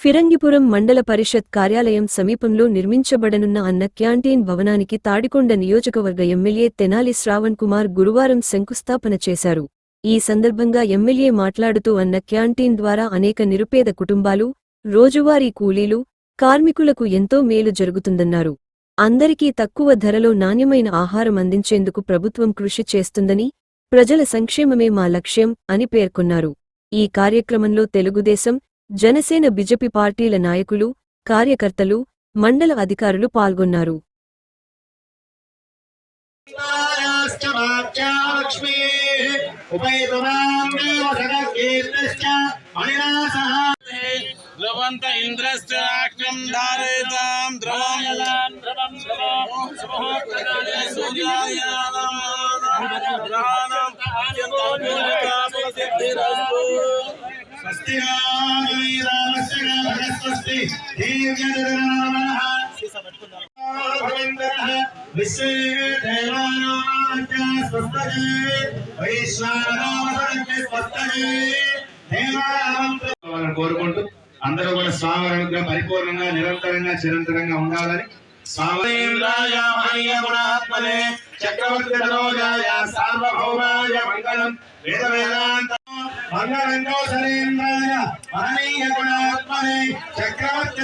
ఫిరంగిపురం మండల పరిషత్ కార్యాలయం సమీపంలో నిర్మించబడనున్న అన్న క్యాంటీన్ భవనానికి తాడికొండ నియోజకవర్గ ఎమ్మెల్యే తెనాలి శ్రావణ్ కుమార్ గురువారం శంకుస్థాపన చేశారు. ఈ సందర్భంగా ఎమ్మెల్యే మాట్లాడుతూ అన్న క్యాంటీన్ ద్వారా అనేక నిరుపేద కుటుంబాలు, రోజువారీ కూలీలు, కార్మికులకు ఎంతో మేలు జరుగుతుందన్నారు. అందరికీ తక్కువ ధరలో నాణ్యమైన ఆహారం అందించేందుకు ప్రభుత్వం కృషి చేస్తుందని, ప్రజల సంక్షేమమే మా లక్ష్యం అని పేర్కొన్నారు. ఈ కార్యక్రమంలో తెలుగుదేశం, జనసేన బీజేపీ పార్టీల నాయకులు, కార్యకర్తలు, మండల అధికారులు పాల్గొన్నారు. ధ్రువంత ఇంద్రశ్చాక్షం ధారయతాం ధ్రువం కోరుకుంటూ అందరూ కూడా స్వామి అనుగ్రహం పరిపూర్ణంగా నిరంతరంగా చిరంతరంగా ఉండాలని గుణాత్మనే చక్రవర్తి తనోజాయ సార్వభౌమాయ మంగళం వేద వేదాంత మంగళంగో సరేంద్రాయ మహనీయ గుణాత్మనే చక్రవర్తి